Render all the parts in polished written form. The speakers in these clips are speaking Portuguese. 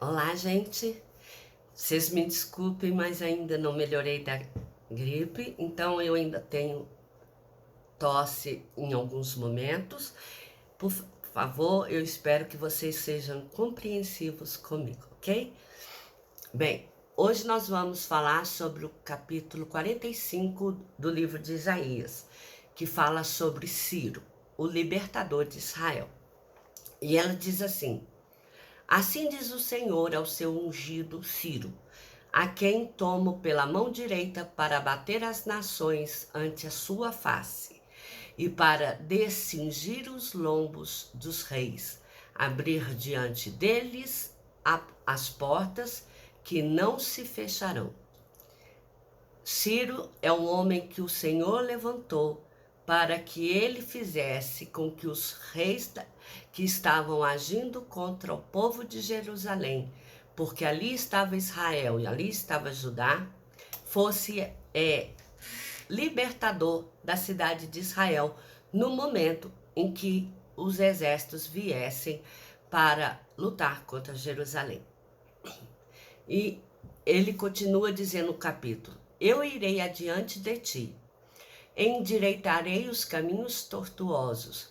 Olá, gente. Vocês me desculpem, mas ainda não melhorei da gripe, então eu ainda tenho tosse em alguns momentos. Por favor, eu espero que vocês sejam compreensivos comigo, ok? Bem, hoje nós vamos falar sobre o capítulo 45 do livro de Isaías, que fala sobre Ciro, o libertador de Israel. E ela diz assim: Assim diz o Senhor ao seu ungido Ciro, a quem tomo pela mão direita para abater as nações ante a sua face, e para descingir os lombos dos reis, abrir diante deles as portas que não se fecharão. Ciro é um homem que o Senhor levantou para que ele fizesse com que os reis que estavam agindo contra o povo de Jerusalém, porque ali estava Israel e ali estava Judá, fosse libertador da cidade de Israel no momento em que os exércitos viessem para lutar contra Jerusalém. E ele continua dizendo no capítulo: Eu irei adiante de ti, endireitarei os caminhos tortuosos,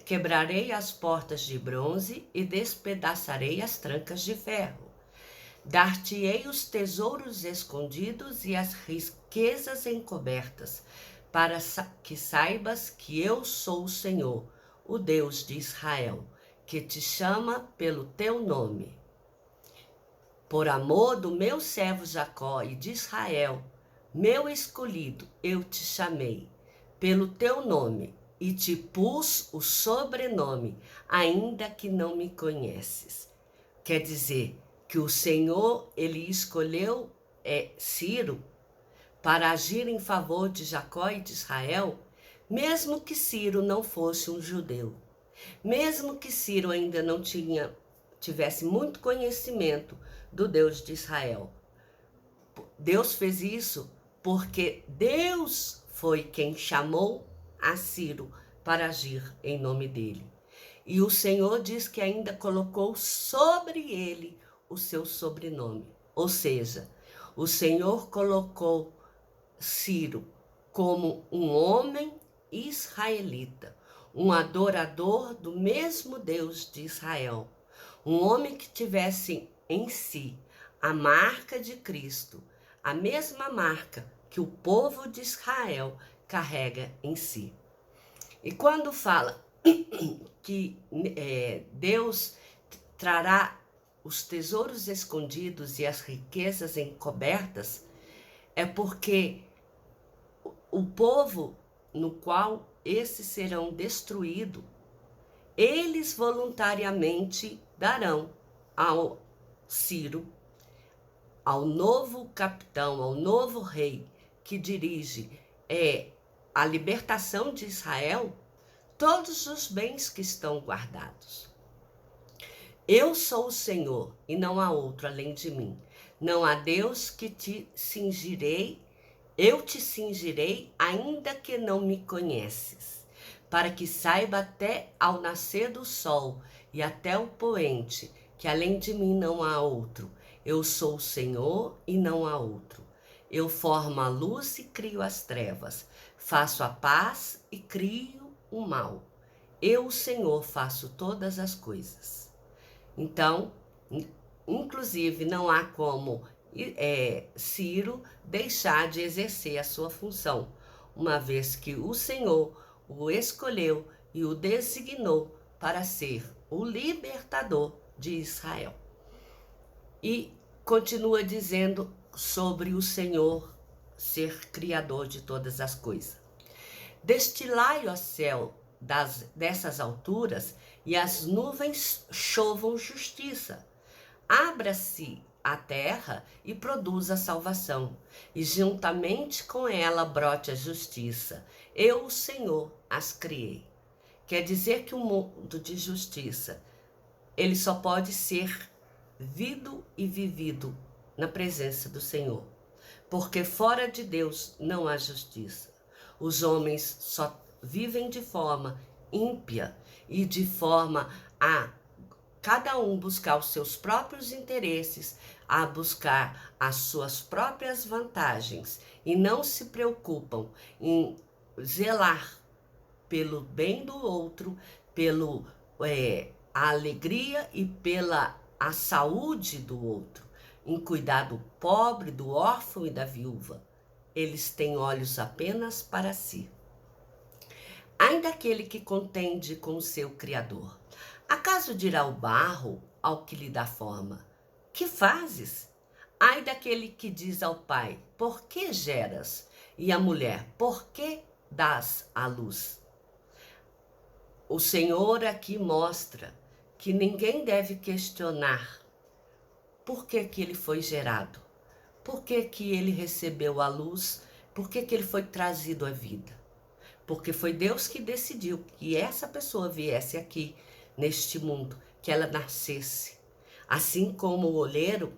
quebrarei as portas de bronze e despedaçarei as trancas de ferro. Dar-te-ei os tesouros escondidos e as riquezas encobertas, para que saibas que eu sou o Senhor, o Deus de Israel, que te chama pelo teu nome. Por amor do meu servo Jacó e de Israel, meu escolhido, eu te chamei pelo teu nome e te pus o sobrenome, ainda que não me conheces. Quer dizer que o Senhor, ele escolheu Ciro para agir em favor de Jacó e de Israel, mesmo que Ciro não fosse um judeu. Mesmo que Ciro ainda não tivesse muito conhecimento do Deus de Israel. Deus fez isso porque Deus foi quem chamou a Ciro para agir em nome dele. E o Senhor diz que ainda colocou sobre ele o seu sobrenome. Ou seja, o Senhor colocou Ciro como um homem israelita, um adorador do mesmo Deus de Israel, um homem que tivesse em si a marca de Cristo, a mesma marca que o povo de Israel carrega em si. E quando fala que Deus trará os tesouros escondidos e as riquezas encobertas, é porque o povo no qual esses serão destruídos, eles voluntariamente darão ao Ciro, ao novo capitão, ao novo rei que dirige a libertação de Israel, todos os bens que estão guardados. Eu sou o Senhor e não há outro além de mim. Não há Deus que te cingirei. Eu te cingirei, ainda que não me conheces, para que saiba até ao nascer do sol e até o poente, que além de mim não há outro. Eu sou o Senhor e não há outro. Eu formo a luz e crio as trevas, faço a paz e crio o mal. Eu, o Senhor, faço todas as coisas. Então, inclusive, não há como Ciro deixar de exercer a sua função, uma vez que o Senhor o escolheu e o designou para ser o libertador de Israel. E continua dizendo sobre o Senhor ser criador de todas as coisas. Destilai, ó céu, dessas alturas, e as nuvens chovam justiça. Abra-se a terra e produza a salvação, e juntamente com ela brote a justiça. Eu, o Senhor, as criei. Quer dizer que o mundo de justiça, ele só pode ser vivido na presença do Senhor, porque fora de Deus não há justiça. Os homens só vivem de forma ímpia e de forma a cada um buscar os seus próprios interesses, a buscar as suas próprias vantagens e não se preocupam em zelar pelo bem do outro, pelo a alegria e pela a saúde do outro, em cuidar do pobre, do órfão e da viúva. Eles têm olhos apenas para si. Ai daquele que contende com o seu Criador. Acaso dirá o barro ao que lhe dá forma: que fazes? Ai daquele que diz ao pai: por que geras? E à mulher: por que dás à luz? O Senhor aqui mostra que ninguém deve questionar por que que ele foi gerado, por que que ele recebeu a luz, por que que ele foi trazido à vida. Porque foi Deus que decidiu que essa pessoa viesse aqui, neste mundo, que ela nascesse. Assim como o oleiro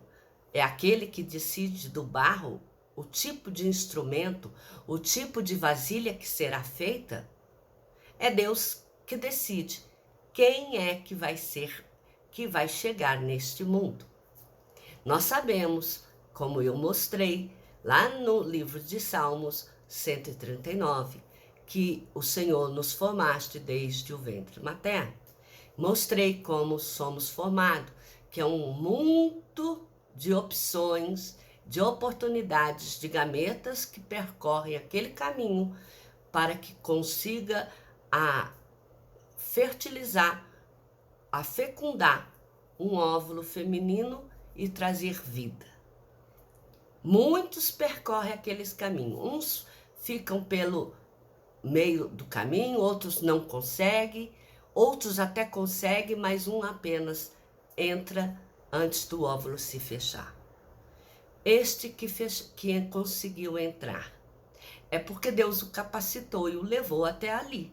é aquele que decide do barro o tipo de instrumento, o tipo de vasilha que será feita, é Deus que decide quem é que vai ser, que vai chegar neste mundo. Nós sabemos, como eu mostrei lá no livro de Salmos 139, que o Senhor nos formaste desde o ventre materno. Mostrei como somos formados, que é um mundo de opções, de oportunidades, de gametas que percorrem aquele caminho para que consiga a fertilizar, a fecundar um óvulo feminino e trazer vida. Muitos percorrem aqueles caminhos, uns ficam pelo meio do caminho, outros não conseguem, outros até conseguem, mas um apenas entra antes do óvulo se fechar. Este que conseguiu entrar é porque Deus o capacitou e o levou até ali.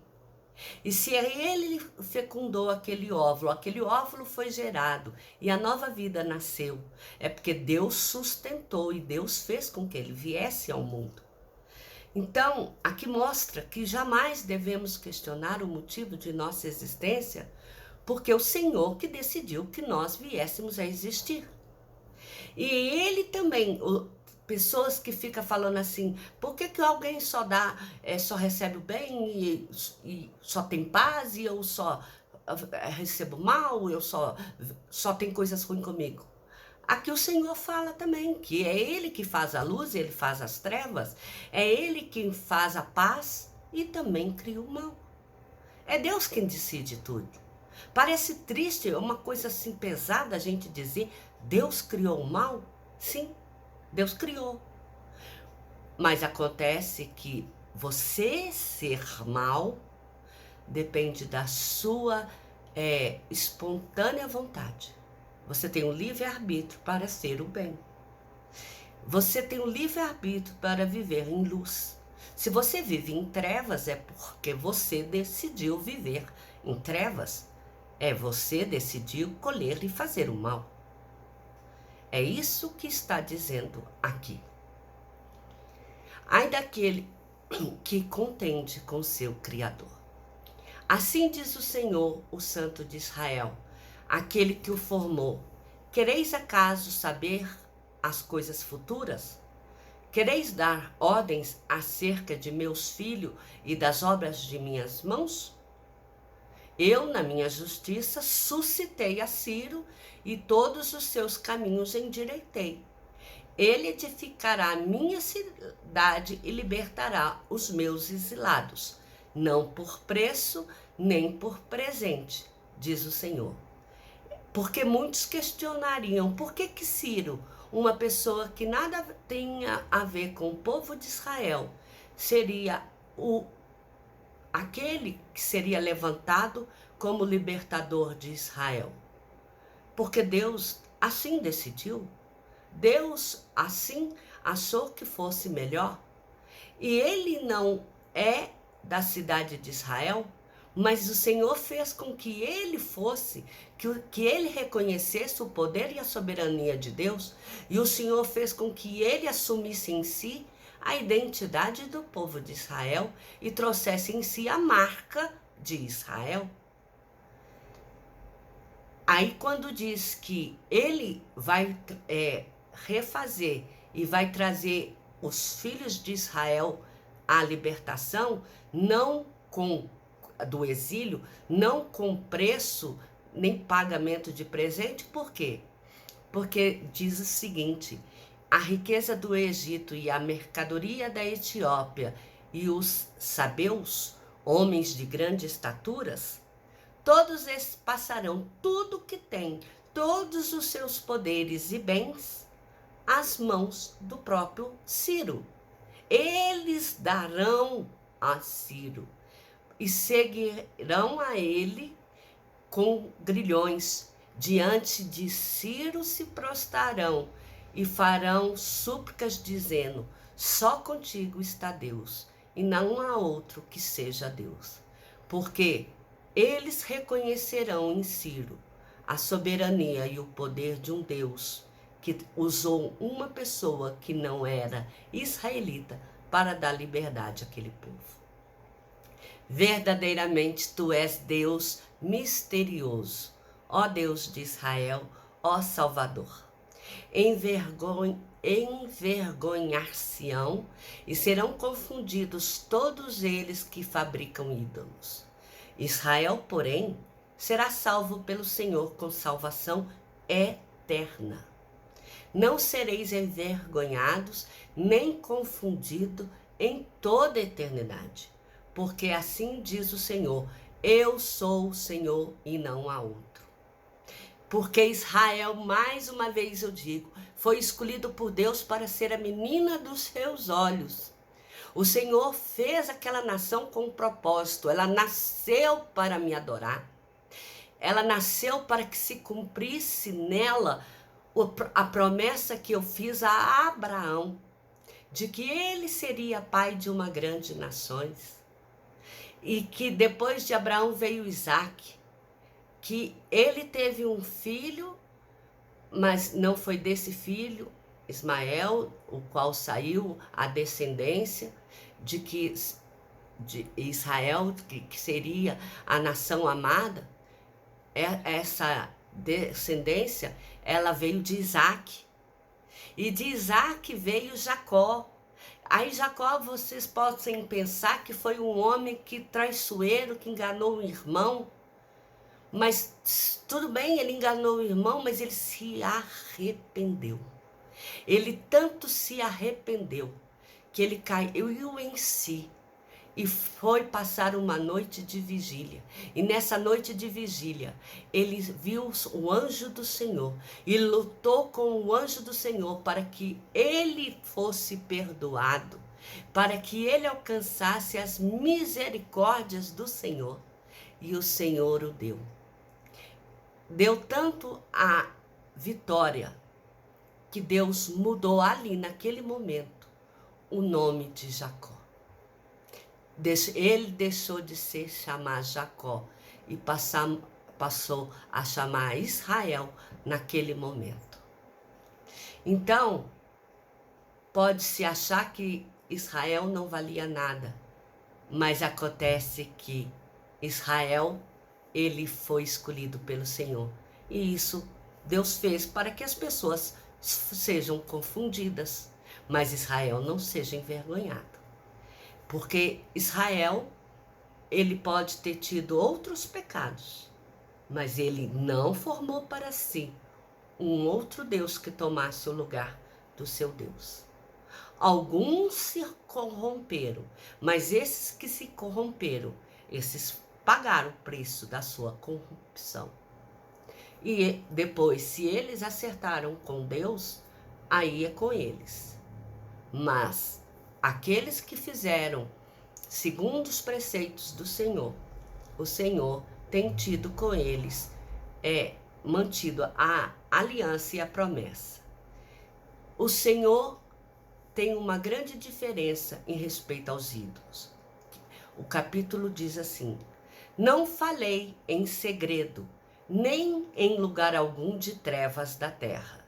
E se ele fecundou aquele óvulo foi gerado e a nova vida nasceu, é porque Deus sustentou e Deus fez com que ele viesse ao mundo. Então, aqui mostra que jamais devemos questionar o motivo de nossa existência, porque o Senhor que decidiu que nós viéssemos a existir. E ele também, pessoas que ficam falando assim, por que que alguém só dá, só recebe o bem e só tem paz e eu só recebo mal, eu só tem coisas ruins comigo? Aqui o Senhor fala também que é Ele que faz a luz, Ele faz as trevas, é Ele quem faz a paz e também cria o mal. É Deus quem decide tudo. Parece triste, é uma coisa assim pesada a gente dizer, Deus criou o mal? Sim, Deus criou. Mas acontece que você ser mal depende da sua espontânea vontade. Você tem um livre-arbítrio para ser o bem. Você tem um livre-arbítrio para viver em luz. Se você vive em trevas, é porque você decidiu viver em trevas. Você decidiu colher e fazer o mal. É isso que está dizendo aqui. Ai daquele que contende com seu Criador. Assim diz o Senhor, o Santo de Israel, aquele que o formou. Quereis acaso saber as coisas futuras? Quereis dar ordens acerca de meus filhos e das obras de minhas mãos? Eu, na minha justiça, suscitei a Ciro e todos os seus caminhos endireitei. Ele edificará a minha cidade e libertará os meus exilados, não por preço, nem por presente, diz o Senhor. Porque muitos questionariam, por que que Ciro, uma pessoa que nada tenha a ver com o povo de Israel, seria aquele que seria levantado como libertador de Israel? Porque Deus assim decidiu. Deus assim achou que fosse melhor. E ele não é da cidade de Israel, mas o Senhor fez com que ele fosse, que ele reconhecesse o poder e a soberania de Deus, e o Senhor fez com que ele assumisse em si a identidade do povo de Israel e trouxesse em si a marca de Israel. Aí quando diz que ele vai refazer e vai trazer os filhos de Israel à libertação, não com do exílio, não com preço nem pagamento de presente, por quê? Porque diz o seguinte: a riqueza do Egito e a mercadoria da Etiópia e os sabeus, homens de grande estaturas, todos esses passarão tudo que têm, todos os seus poderes e bens, às mãos do próprio Ciro. Eles darão a Ciro e seguirão a ele com grilhões. Diante de Ciro se prostrarão e farão súplicas dizendo: só contigo está Deus, e não há outro que seja Deus. Porque eles reconhecerão em Ciro a soberania e o poder de um Deus que usou uma pessoa que não era israelita para dar liberdade àquele povo. Verdadeiramente tu és Deus misterioso, ó Deus de Israel, ó Salvador. Envergonhar-se-ão e serão confundidos todos eles que fabricam ídolos. Israel, porém, será salvo pelo Senhor com salvação eterna. Não sereis envergonhados, nem confundidos em toda a eternidade. Porque assim diz o Senhor: eu sou o Senhor e não há outro. Porque Israel, mais uma vez eu digo, foi escolhido por Deus para ser a menina dos seus olhos. O Senhor fez aquela nação com um propósito. Ela nasceu para me adorar. Ela nasceu para que se cumprisse nela a promessa que eu fiz a Abraão, de que ele seria pai de uma grande nação. E que depois de Abraão veio Isaac, que ele teve um filho, mas não foi desse filho, Ismael, o qual saiu a descendência de Israel, que seria a nação amada. Essa descendência, ela veio de Isaac. E de Isaac veio Jacó. Aí Jacó, vocês podem pensar que foi um homem que traiçoeiro, que enganou o irmão. Mas tudo bem, ele enganou o irmão, mas ele se arrependeu. Ele tanto se arrependeu que ele caiu em si e foi passar uma noite de vigília. E nessa noite de vigília, ele viu o anjo do Senhor e lutou com o anjo do Senhor para que ele fosse perdoado, para que ele alcançasse as misericórdias do Senhor. E o Senhor o deu. Deu tanto a vitória que Deus mudou ali, naquele momento, o nome de Jacó. Ele deixou de se chamar Jacó e passou a chamar Israel naquele momento. Então, pode-se achar que Israel não valia nada, mas acontece que Israel, ele foi escolhido pelo Senhor. E isso Deus fez para que as pessoas sejam confundidas, mas Israel não seja envergonhado. Porque Israel, ele pode ter tido outros pecados, mas ele não formou para si um outro Deus que tomasse o lugar do seu Deus. Alguns se corromperam, mas esses que se corromperam, esses pagaram o preço da sua corrupção. E depois, se eles acertaram com Deus, aí é com eles. Mas aqueles que fizeram segundo os preceitos do Senhor, o Senhor tem tido com eles, mantido a aliança e a promessa. O Senhor tem uma grande diferença em respeito aos ídolos. O capítulo diz assim: não falei em segredo, nem em lugar algum de trevas da terra.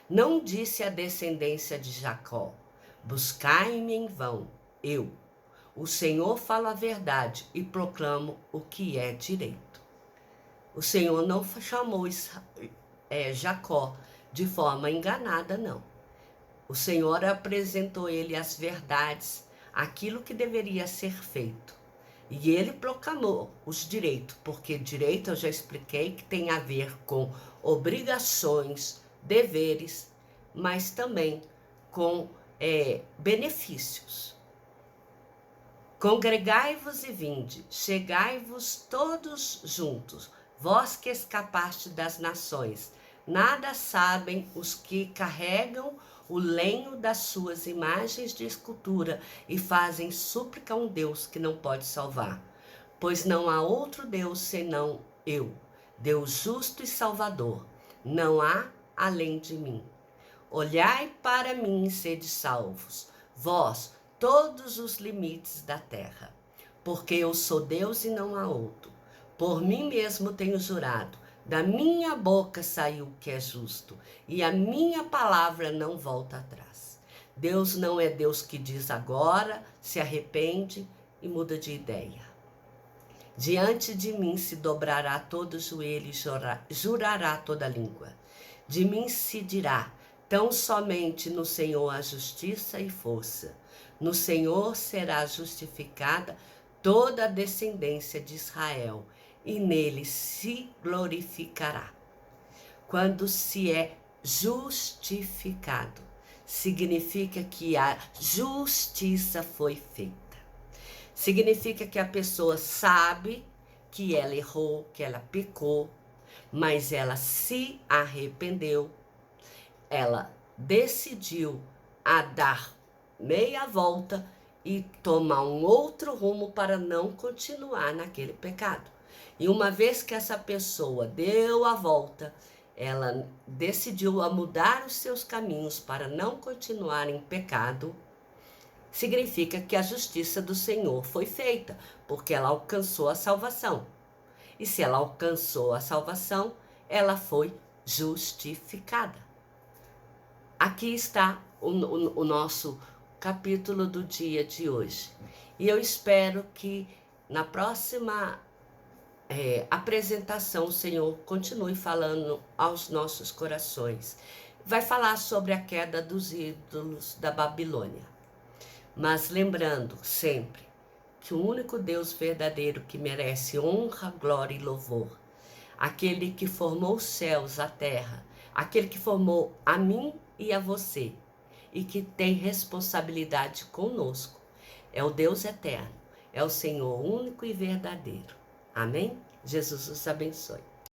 Não disse à descendência de Jacó: buscai-me em vão. Eu, o Senhor, falo a verdade e proclamo o que é direito. O Senhor não chamou Jacó de forma enganada, não. O Senhor apresentou ele as verdades, aquilo que deveria ser feito. E ele proclamou os direitos, porque direito eu já expliquei que tem a ver com obrigações, deveres, mas também com benefícios. Congregai-vos e vinde, chegai-vos todos juntos, vós que escapaste das nações. Nada sabem os que carregam o lenho das suas imagens de escultura e fazem súplica a um Deus que não pode salvar. Pois não há outro Deus senão eu, Deus justo e salvador. Não há além de mim. Olhai para mim e sede salvos, vós, todos os limites da terra. Porque eu sou Deus e não há outro. Por mim mesmo tenho jurado, da minha boca saiu o que é justo, e a minha palavra não volta atrás. Deus não é Deus que diz agora, se arrepende e muda de ideia. Diante de mim se dobrará todo joelho e jurará toda língua. De mim se dirá, tão somente no Senhor há justiça e força. No Senhor será justificada toda a descendência de Israel, e nele se glorificará. Quando se é justificado, significa que a justiça foi feita. Significa que a pessoa sabe que ela errou, que ela pecou, mas ela se arrependeu, ela decidiu a dar meia volta e tomar um outro rumo para não continuar naquele pecado. E uma vez que essa pessoa deu a volta, ela decidiu a mudar os seus caminhos para não continuar em pecado, significa que a justiça do Senhor foi feita, porque ela alcançou a salvação. E se ela alcançou a salvação, ela foi justificada. Aqui está o nosso capítulo do dia de hoje. E eu espero que na próxima apresentação o Senhor continue falando aos nossos corações. Vai falar sobre a queda dos ídolos da Babilônia. Mas lembrando sempre que o único Deus verdadeiro que merece honra, glória e louvor, aquele que formou os céus, a terra, aquele que formou a mim e a você, e que tem responsabilidade conosco, é o Deus eterno, é o Senhor único e verdadeiro. Amém? Jesus os abençoe.